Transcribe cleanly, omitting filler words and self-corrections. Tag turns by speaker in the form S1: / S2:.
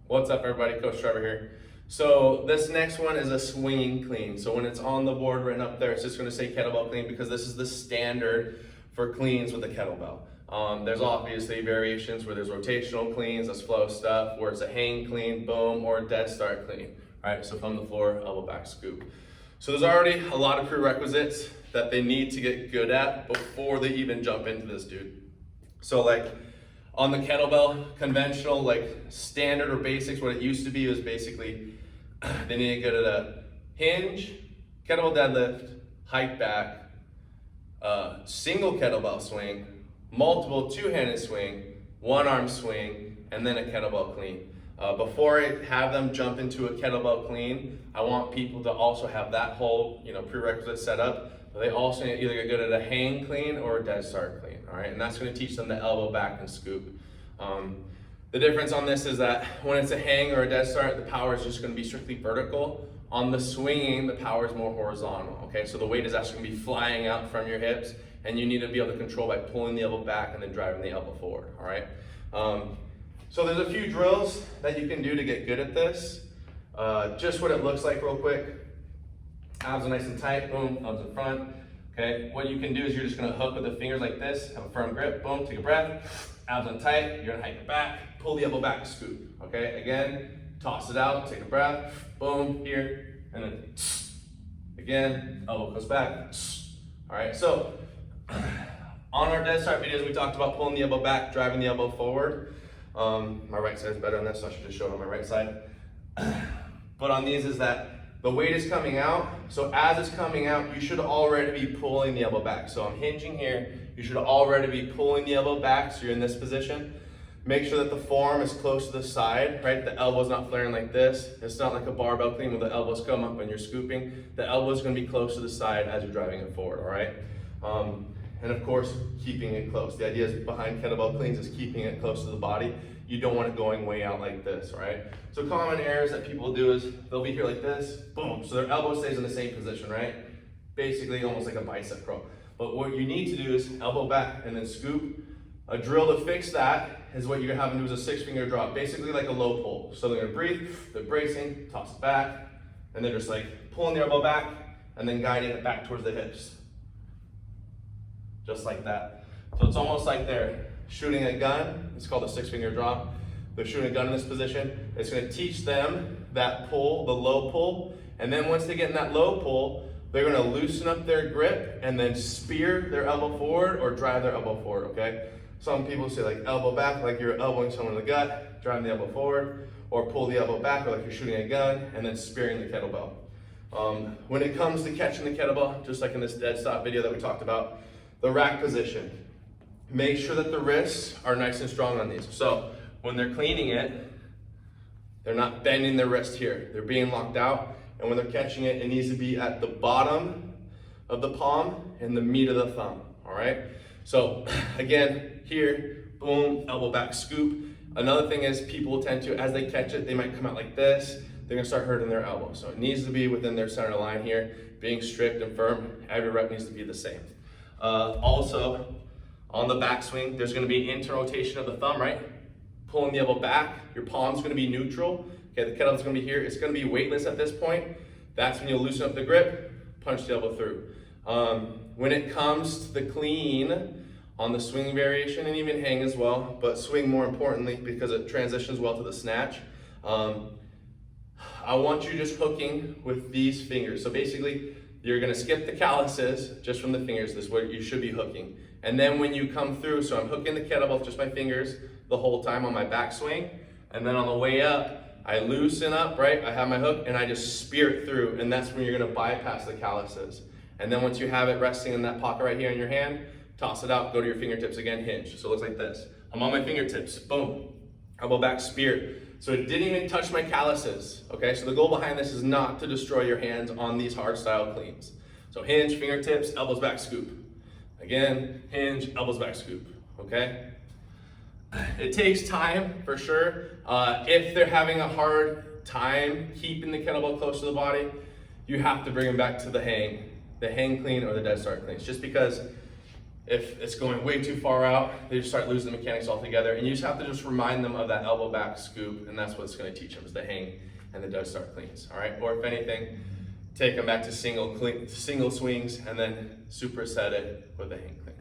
S1: What's up, everybody? Coach Trevor here. So this next one is a swinging clean. So when it's on the board written up there, it's just going to say kettlebell clean because this is the standard for cleans with a kettlebell. There's obviously variations where there's rotational cleans, that's flow stuff, where it's a hang clean, boom, or a dead start clean. All right, so from the floor, elbow back scoop. So there's already a lot of prerequisites that they need to get good at before they even jump into this, dude. So like on the kettlebell, conventional, like standard or basics, what it used to be was basically they need to get at a hinge, kettlebell deadlift, hike back, single kettlebell swing, multiple two-handed swing, one arm swing, and then a kettlebell clean. Before I have them jump into a kettlebell clean, I want people to also have that whole prerequisite set up. But they also need to either get good at a hang clean or a dead start clean, all right? And that's gonna teach them the elbow back and scoop. The difference on this is that when it's a hang or a dead start, the power is just gonna be strictly vertical. On the swinging, the power is more horizontal, okay? So the weight is actually gonna be flying out from your hips, and you need to be able to control by pulling the elbow back and then driving the elbow forward, all right? So there's a few drills that you can do to get good at this. Just what it looks like real quick. Abs are nice and tight, boom, thumbs in front. Okay, what you can do is you're just gonna hook with the fingers like this, have a firm grip, boom, take a breath, abs on tight, you're gonna hike it back, pull the elbow back, scoop. Okay, again, toss it out, take a breath, boom, here, and then again, elbow goes back. All right, so on our dead start videos, we talked about pulling the elbow back, driving the elbow forward. My right side is better on this, so I should just show it on my right side. But on these is that the weight is coming out, so as it's coming out, you should already be pulling the elbow back. So I'm hinging here, you should already be pulling the elbow back, so you're in this position. Make sure that the forearm is close to the side, right? The elbow's not flaring like this. It's not like a barbell clean where the elbows come up when you're scooping. The elbow's gonna be close to the side as you're driving it forward, all right? And of course, keeping it close. The idea is behind kettlebell cleans is keeping it close to the body. You don't want it going way out like this, right? So common errors that people do is they'll be here like this, boom. So their elbow stays in the same position, right? Basically almost like a bicep curl. But what you need to do is elbow back and then scoop. A drill to fix that is what you're having to do is a 6-finger drop, basically like a low pull. So they're gonna breathe, they're bracing, toss it back, and they're just like pulling the elbow back and then guiding it back towards the hips. Just like that. So it's almost like they're shooting a gun. It's called a 6-finger drop. They're shooting a gun in this position. It's gonna teach them that pull, the low pull, and then once they get in that low pull, they're gonna loosen up their grip and then spear their elbow forward or drive their elbow forward, okay? Some people say like elbow back, like you're elbowing someone in the gut, driving the elbow forward, or pull the elbow back, or like you're shooting a gun, and then spearing the kettlebell. When it comes to catching the kettlebell, just like in this dead stop video that we talked about, the rack position. Make sure that the wrists are nice and strong on these. So when they're cleaning it, they're not bending their wrist here. They're being locked out. And when they're catching it, it needs to be at the bottom of the palm and the meat of the thumb, all right? So again, here, boom, elbow back scoop. Another thing is people tend to, as they catch it, they might come out like this. They're gonna start hurting their elbow. So it needs to be within their center line here, being strict and firm. Every rep needs to be the same. Also, on the backswing, there's gonna be inter-rotation of the thumb, right? Pulling the elbow back, your palm's gonna be neutral. Okay, the kettlebell's gonna be here. It's gonna be weightless at this point. That's when you'll loosen up the grip, punch the elbow through. When it comes to the clean, on the swing variation and even hang as well, but swing more importantly because it transitions well to the snatch. I want you just hooking with these fingers. So basically, you're gonna skip the calluses just from the fingers. This is where you should be hooking. And then when you come through, so I'm hooking the kettlebell with just my fingers the whole time on my backswing. And then on the way up, I loosen up, right? I have my hook and I just spear it through. And that's when you're gonna bypass the calluses. And then once you have it resting in that pocket right here in your hand, toss it out, go to your fingertips again, hinge. So it looks like this. I'm on my fingertips, boom. Elbow back, spear. So it didn't even touch my calluses, okay? So the goal behind this is not to destroy your hands on these hard style cleans. So hinge, fingertips, elbows back, scoop. Again, hinge, elbows back, scoop, okay? It takes time, for sure. If they're having a hard time keeping the kettlebell close to the body, you have to bring them back to the hang clean or the dead start cleans, just because If it's going way too far out, they just start losing the mechanics altogether. And you just have to just remind them of that elbow back scoop, and that's what it's going to teach them, is the hang and the Dutch start cleans. All right, or if anything, take them back to single swings and then superset it with a hang clean.